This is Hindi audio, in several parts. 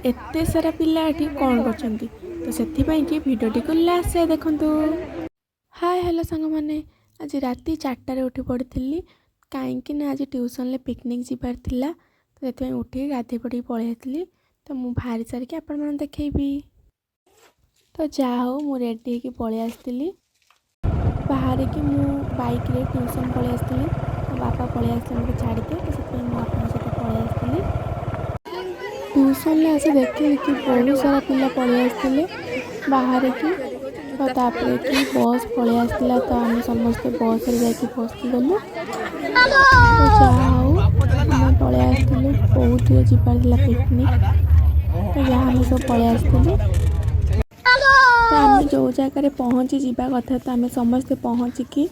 एते सारा पिला एठी कौन करछंती तो सेथिपाई कि वीडियोटी को लास्ट से देखंतु। हाय हेलो सांग माने आज राति 4टा रे उठी पड़थिली काईकि ना आज ट्यूशन ले पिकनिक जिबार थिला तो सेथिपाई उठी गाधे पड़ी पळै आथिली तो मु भारी सारी के आपण मन देखैबी। तो जा हो मु रेडी की पळै आस्थिली बाहर की मु बाइक रे ट्यूशन पळै आस्थिली बापा पळै आस्थिले मते छाड़ी के तो सेथिपाई मु आपण सहित पळै आस्थिली। ट्यूशन ले आसे देखिली कि बहुत सारा पिला पळै आस्थिले बाहर की तो तापर कि बस पळै आस्थिला तो आम समस्त बस रे जाके बसि गलु तो जाओ आम पळै आस्थिलु बहुत दूर जिबार दिला पिकनिक तो जहाँ आम सब पळै आस्थिलु तो आम जो जगह पहुँची जावा कथा तो आम समस्ते पहुँचिकी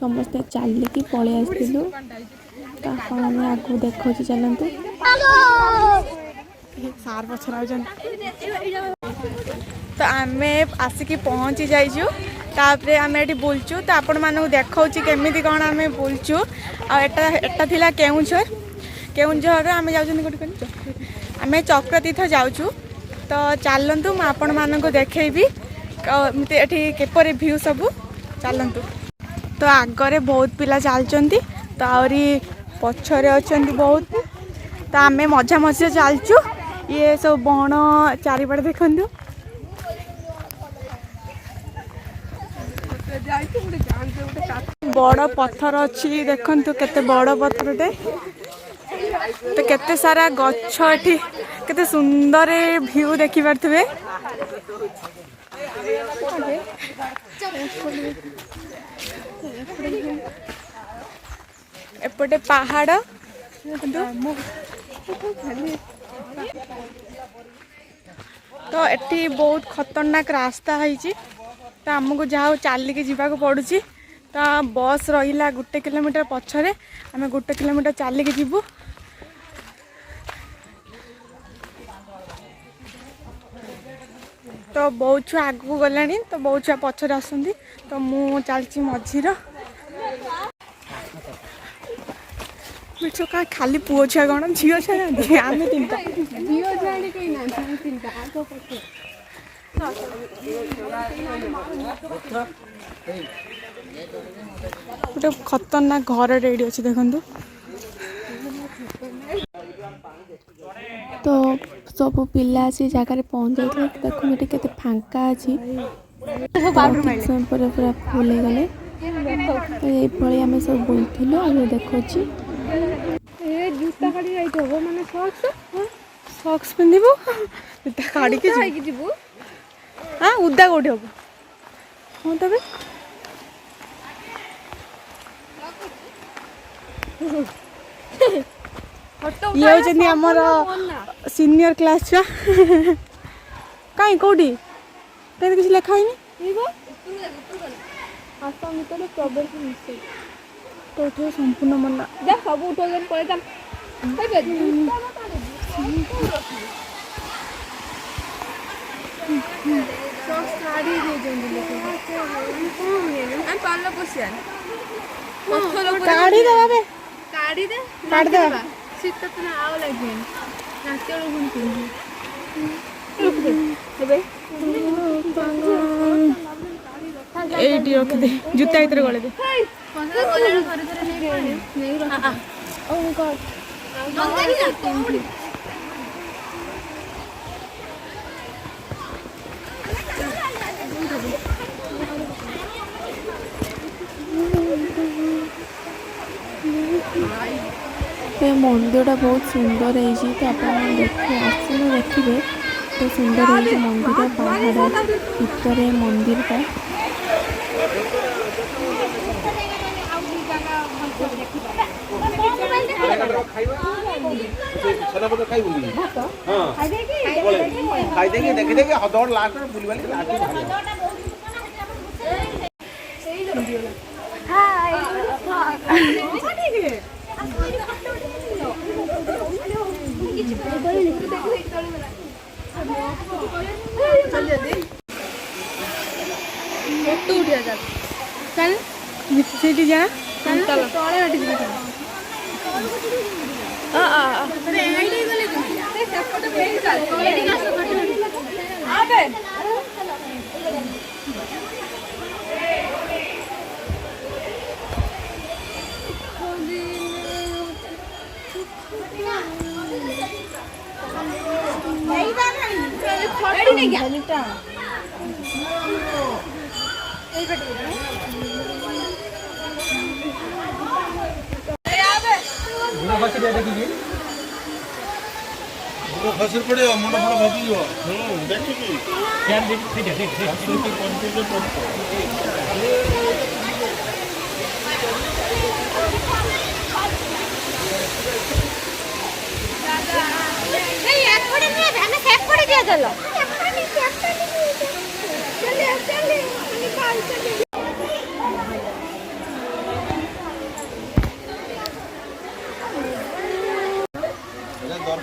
समस्ते चलिकी पळै आस्थिलु तो आपण आगु देखो चलतु सार पछर तो आम आसिकी पहुँची जाइजु तापरे आम ये बुलचु तो आपण मानू देखा केमी कौन आम बुलचु आटा थिला केउंझर आम जाऊँ आम चक्रतीर्थ जाऊँ तो चलतु मुझे आपण मानक देखी एठी केपरे भ्यू सब चलतु। तो आगरे बहुत पिला चलचंती तो आहरी पछरे अछंती बहुत तो आम मजा मजा चलचु ये सब बण चारिपटे देखु बड़ पत्थर अच्छी देखु केते बड़ पत्थरटे तो केते सारा गछ एठी केते सुंदर व्यू देखि पारथुबे। एपटे पहाड़ तो एटी बहुत खतरनाक रास्ता है तो आमको जहाँ चलिकी जावाक पड़ुची तो बस रहा 1 किलोमीटर पछरे आम 1 किलोमीटर चलिकी जीवु तो बहुत छुआ आगू गला तो बहुत छुआ पछरे आसती तो मु चलची मझीर का खाली पुओ छुआ कौन झील छुआ आम 3टा गोटे खतरनाक घर रेडी अच्छे देखु तो सब पिला आसी जगह पहुँच जाते देखो ये केते फांका अच्छी पूरा फुल हो गले तो ये आम सब बुलूँ आ देखो जूता काढ़ी जाइए माने सॉक्स पिंधिबो जूता काढ़ी के जीवु हाँ उदा कोठी हम हाँ तबे ये होचनी हमर सीनियर क्लास छुआ कहीं कोठी कहीं किसी लिखा ही आसाम भीतर प्रवेश निषेध तो उठे संपूर्ण मना जा सब उठो जन पळे चल सॉक्स काढ़ी दे जंदी हम पालो पोसियान पत्थर काढ़ी दे बे काढ़ी दे काढ़ दे शीत तो ना आव लागे नाचो गुन पिंदी एडी रख दे जूता इधर गले दे ओह गॉड ये मंदिर बहुत सुंदर है तो आप देखिए आसने देखिए तो सुंदर है मंदिर बाहर भीतर मंदिर का सीटी जा तले खसर पड़े मुंड फुड़ भाजी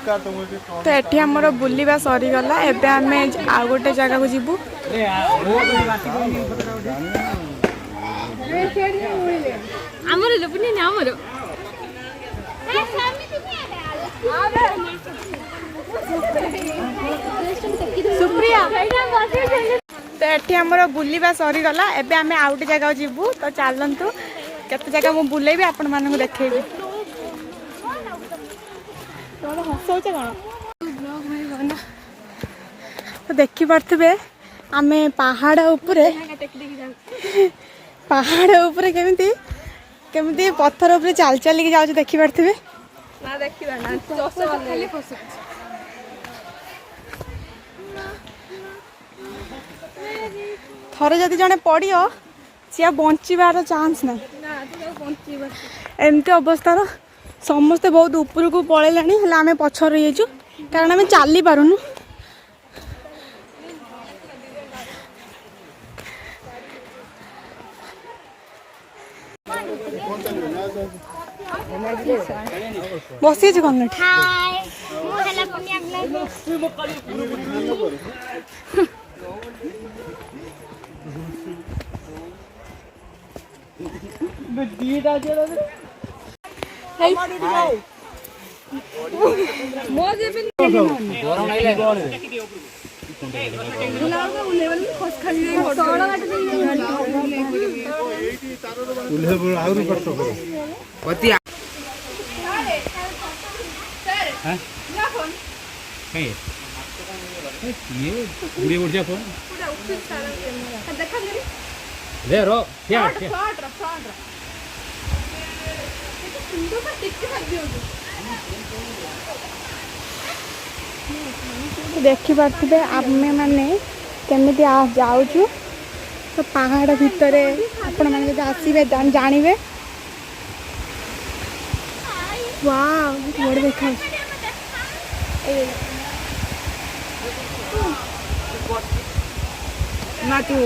देखिए तो ये आमर बुलवा सरीगला एबे आमे आउ गोटे जगह को जीवु सुप्रिया तो ये आमर बुलवा सरीगला एबे आमे आउ गोटे जगह जीवु तो चलतु केते जगह मु बुलेबी आपण मानक देखैबी हसौच कौन तो देखी पारे आम पहाड़ उपरे केमिति केमिति पत्थर उपरे चाल चलिक जाऊँ देखी पारे थरे जदि जड़े पड़ सी बचार चांस ना एमती अवस्थार समस्ते बहुत ऊपर को पलैलानी आम पछर रही कारण आम चली पारुनु बसी कौन देखी पारे आमे मैंने केमी जाऊँ तो पहाड़ भितर आपण मैंने आसवे जानवे वाह बड़ देखा ना तू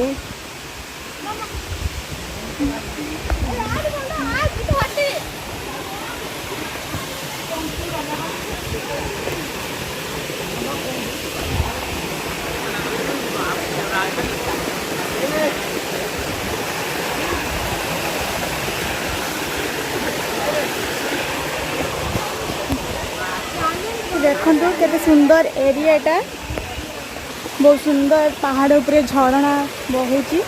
देखो केते सुंदर एरियाटा बहुत सुंदर पहाड़ उपरे झरणा बहुची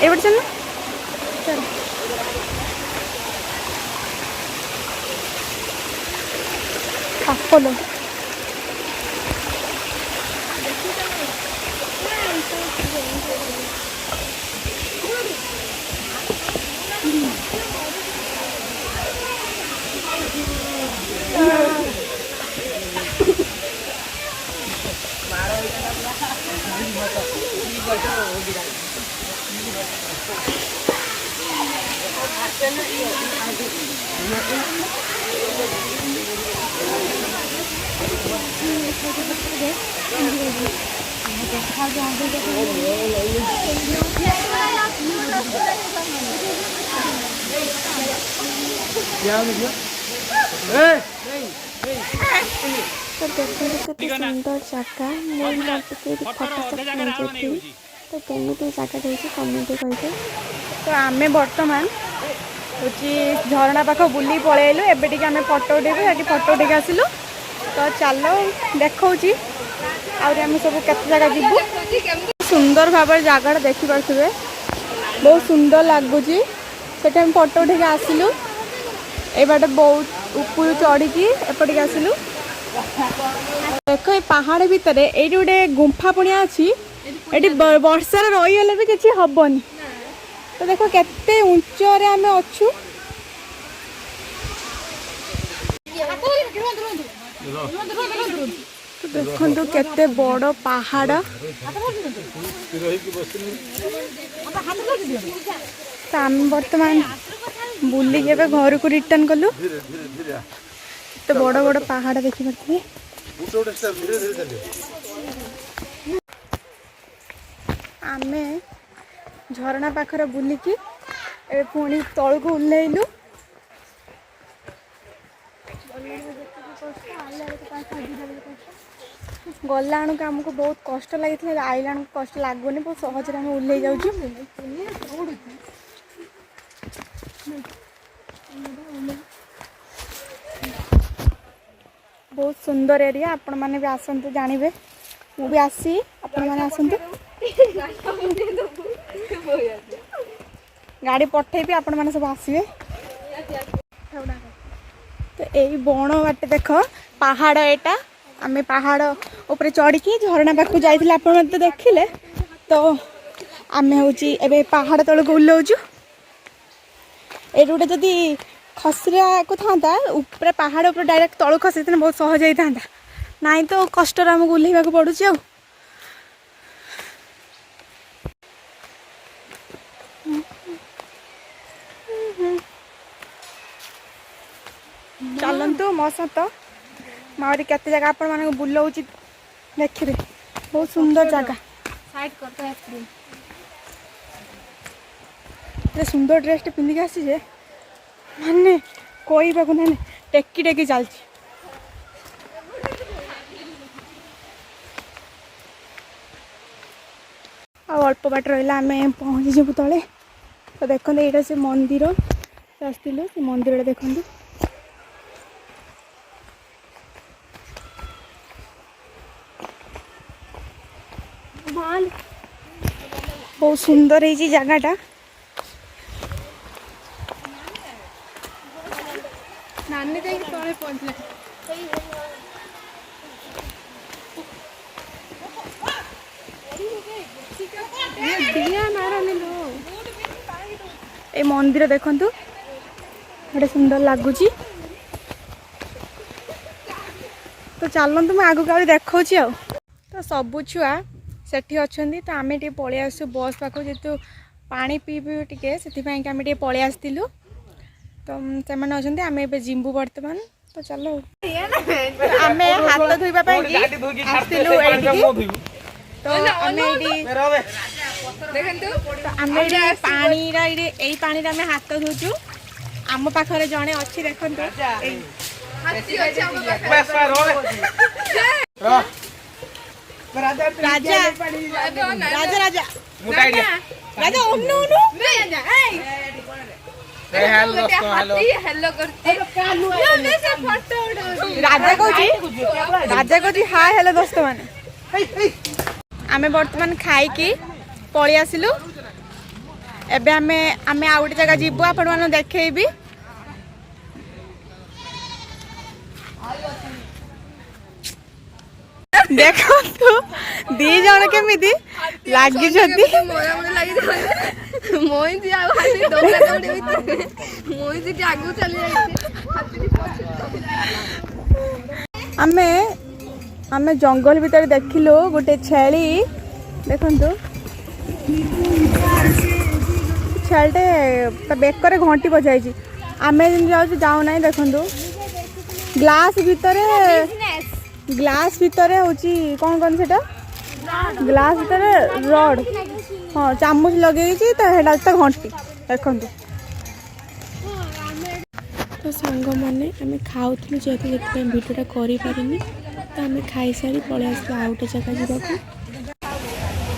एबड़ चल चल आपलो तो देखो केते सुंदर जगह मोर के फटो नहीं तो केमी जगह कमेंट कर तो आम बर्तमान हूँ झरणा पाख बुली पलैलु एबे टिके आम फटो उठेबू ये फटो उठेक आसलु तो चलो देखी आम सब केत जगह जीवु सुंदर भाव जगह देखिपे बहुत सुंदर लगुच से फटो उठेक आसलु ए बाटे बहुत ऊपर चढ़ी एपटिक आसलु देख ये पहाड़ भितर ये गोटे गुंफा पुणिया अच्छी ये वर्षार रहीगले भी किसी हेनी तो देख केते उच्चरे आम अच्छू तो देखो केते बड़ पहाड़ तो आम बर्तमान बुलिक घर को रिटर्न कलु तो बड़ बड़ पहाड़ देखी पारे आमे झरणा पाखर बुलिकी ए पुणी तल को उल्लैलु गला को आमको बहुत कष्ट लगी आइला कष्ट लगुनि बहुत सहज आम उल्लै जाऊँ बहुत सुंदर एरिया आपण मैंने भी आसतु जानवे मु भी आसी आपण मैंने आसतु गाड़ी पठेबी आपण मैंने सब आसवे तो यही बण बाटे देख पहाड़ एटा आम पहाड़ ऊपर चढ़ी झरणा पाखु जाइए आप देखिले तो आम हूँ ए पहाड़ तल को उल्लाऊँ ये गोटे जदि खसरा को था ऊपर पहाड़ ऊपर डायरेक्ट तल खसी बहुत सहज होता नाई तो कष्ट आमको उल्लैवा पड़ू चलतु मो सत मारी केते जगह आपण माने बुलाऊँ देखिए बहुत सुंदर जगह सुंदर ड्रेस टे पिंधिक आसी जे माने कोई बाकु ना टेकी टेकी चलती अल्प बाट रहा आम पहुँची जीवु तले तो देखते यहाँ से मंदिर आसलु से मंदिर देखु बहुत सुंदर है जगहटा नानी कहीं तले पहुँचले ए मंदिर देखंतु बड़े सुंदर लगुच तो चलतु मैं आगु आगे देखा तो सबू छुआ सेठी अच्छा तो आम टे पलि आसु बस पाक जेहतु पानी पीबू टे से आम टे पलि आसलु तो से आम ए जिम्बू बर्तमान तो चलो आम हाथ धोइबा तो आम पानी पानी आम हाथ धोचु आम पाखे जड़े अच्छी देखो राजा राजा राजा राजा राजा ओनु ओनु राजा को हाय हेलो दोस्त मैंने आमे बर्तमान खाई पलि आसिलु एबे आमे आमे आ गोटे जगह जीवु आपण माने देखैबी देखो तो दी जण केमिति लागी जदी मोहिती आ हाथी दौड़ा दौड़ी होती मोहिती आगु चली जाई आमे आमे जंगल भीतर देखिलु गोटे छेली देखंतु छेलटे बेकर घंटी बजाई आमे जाऊ ना देखंतु ग्लास भितर हूँ कौन कौन से ग्लास भितर रड हाँ चामच लगे तो घंटी देखु तो सांग मैंने आम खाऊलु जेहतु देखते भिडियोटा करें तो आम खाई सारी पलि आस आउ गोटे जगह जावाक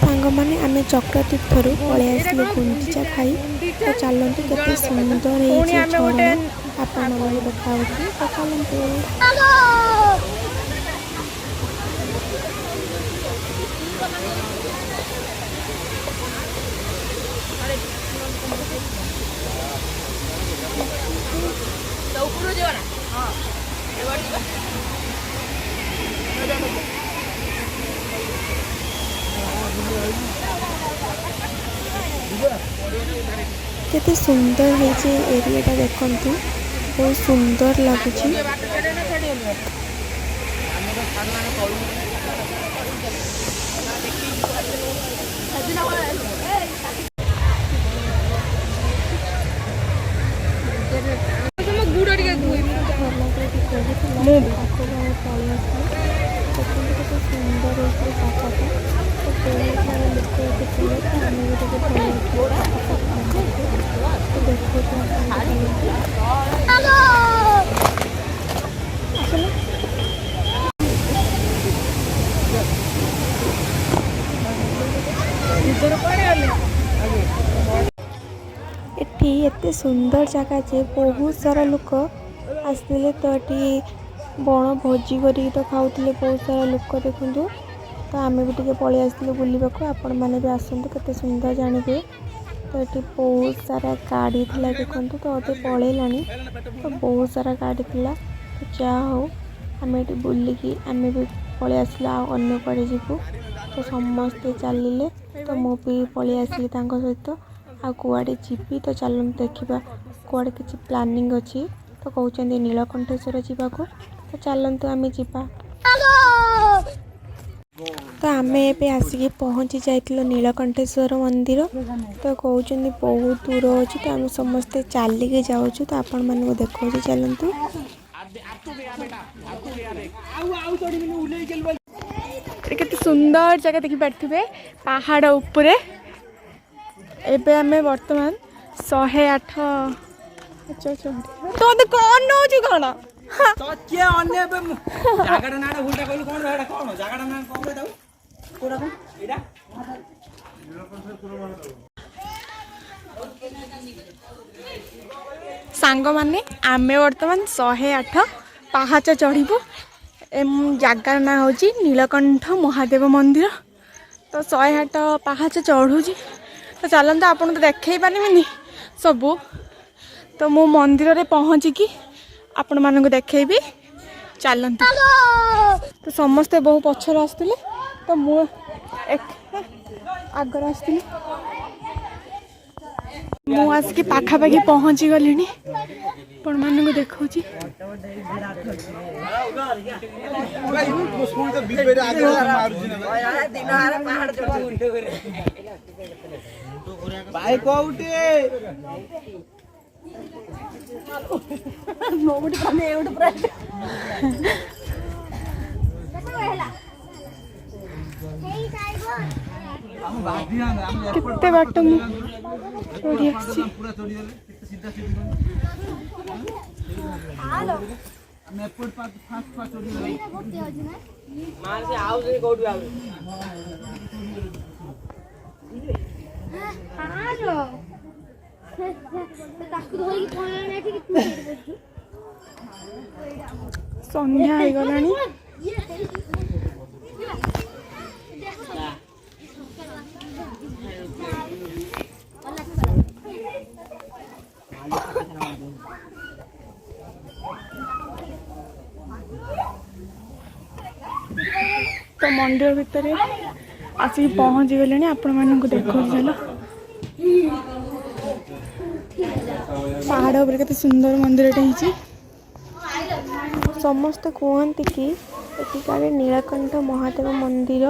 सांग ସାଙ୍ଗମାନେ ଆମେ ଚକ୍ରତୀର୍ଥରୁ ପଳେଇ ଆସିଲେ ଗୁଣ୍ଡିଚା ଖାଇ। ତ ଚାଲନ୍ତୁ କେତେ ସୁନ୍ଦର ହେଇଛି ଝରଣା ଆପଣମାନଙ୍କୁ ଦେଖାଉଛି। ତ ଚାଲନ୍ତୁ। केते सुंदर है एरिया देखंतु बहुत सुंदर लगुची। एठी एते सुंदर जगह जे बहुत सारा लोक आसते तो ये बण भोजी करी तो खाऊले बहुत सारा लोक देखु। तो आम भी टे पलि आसलु बुलवाक आपण मैंने भी आसतु केते सुंदर जानिबे। तो ये बहुत सारा गाड़ी थिला देखु। तो अधे पलैलानी तो बहुत सारा गाड़ी थिला। तो जा हो आम ये बुलिकी आम भी पलि आसला अन्य कड़े जीवु। तो समस्ते चलिले तो मु भी पलि आसली सहित आ कुआड़े जीवी। तो चलते देखा कुआड़े किसी प्लानिंग अच्छी। तो कहते नीलकंठेश्वर जावाक। तो चलतु आम जा। तो आम ए आसिक पहुँची जाइल नीलकंठेश्वर मंदिर। तो कहते बहुत दूर अच्छी। तो आम समस्ते चलिके जाऊँ। तो आपण मानक देखा चलतु। केते सुंदर जगह देखी पारे पहाड़ उपरे। एबे हमें वर्तमान 108 तो कौन नौ कौन तो के अन्य जागाटा नाटा भूलटा कहलु कोन एटा कोन जागाटा ना कोन बताउ कोडा कोन एटा सांग माने आमे वर्तमान 108 पहाच चढ़ीबू। एम जगार ना हूँ नीलकंठ महादेव मंदिर। तो 108 पहाच चढ़ू। तो चलते आपन तो देखे पारिनी सबू। तो मो मंदिर रे पहुँचिकी आपण मानक देखेबी चलते। तो समस्ते बहु पछर आसुले तो मु आगर आसती मु आसिक पाखापाखि पहुँची गली आपण मानक देखा। बाइक आउटे नोबडी कने एउड प्रा हम बाधी हम कितने बाट मु चढ़ी आसी। पूरा चढ़ी गले सीधा सीधा हेलो हम एयरपोर्ट पास फास्ट फास्ट चढ़ी गले मार से आउ जे कोडी आउ हालो ताकू धोई कोन ने ठीक संध्या हो गलानी। तो मंदिर भितर आसिक पहुँची गले आपण मानक देखा। चलो पहाड़ उपर केते सुंदर मंदिर होती। समस्ते कहते कि एटिकार नीलकंठ महादेव मंदिर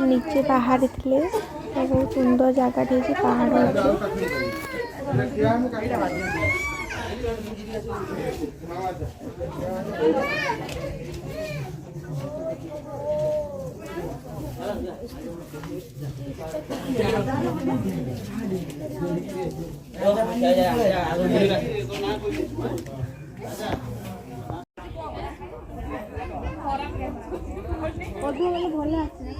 नीचे बाहर थे। तो बहुत सुंदर जगह पहाड़ ଭଲ ଆସିଲା।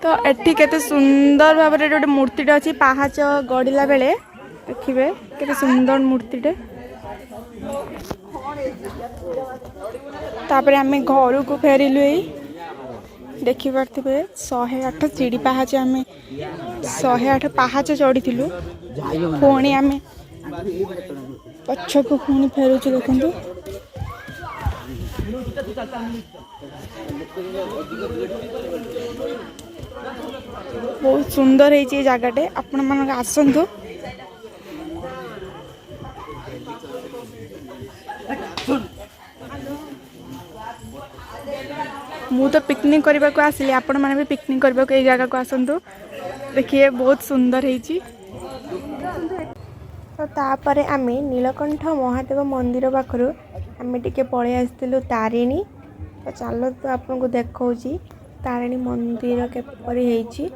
तो एठी केते सुंदर भाव में गोटे मूर्तिटे अच्छी पाहाच गड़िला बेले देखिए केते सुंदर मूर्तिटे तापर आम घर को फेरिलु देखिपे 108 सीढ़ी पाहाच आम 108 पाहाच चढ़ी पुणी आम पछक पुणी फेरुचु देखु बहुत सुंदर है जगटे आपण मन आसतु मु तो पिकनिक करने को आसिली आपण मैंने भी पिकनिक करने को जगह को आसतु देखिए बहुत सुंदर है। तो तापर आम नीलकंठ महादेव मंदिर पाखर आम टे पलि आसलु तारिणी। तो चलो तो आपन को देखा तारिणी मंदिर केपरी है।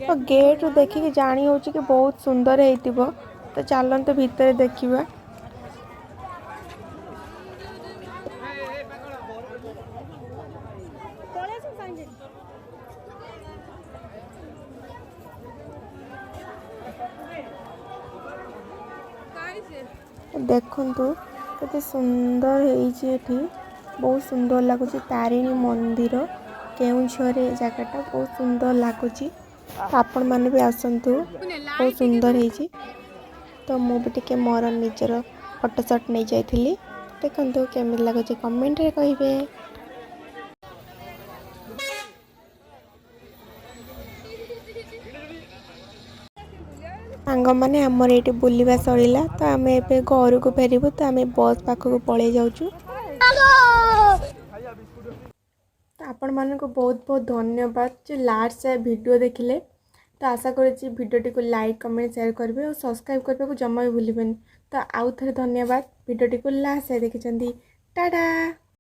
तो गेट देखिए जानी हो कि बहुत सुंदर है। तो चलते भितर देखा देखु केते सुंदर है। बहुत सुंदर लगुच तारिणी मंदिर केउझर जगटा बहुत सुंदर लगुच। आपण मैंने भी आसतु बहुत सुंदर है। तो मुझे मोर निजर फोटोशॉट नहीं जाइली देखो केमी लगुच कमेंट रे कहिबे। सांग मैंने आमर ये बुलवा सरिला तो आम ए घर को फेरबू। तो आम बस पाखक पलि जाऊँ। तो आपण मन को बहुत बहुत धन्यवाद जो लास्ट से वीडियो देखिले। तो आशा करुँच वीडियो को लाइक कमेंट शेयर करेंगे और सब्सक्राइब करने को जमा भी भूलें। तो आउ थे धन्यवाद वीडियो को लास्ट से देखी। टाटा।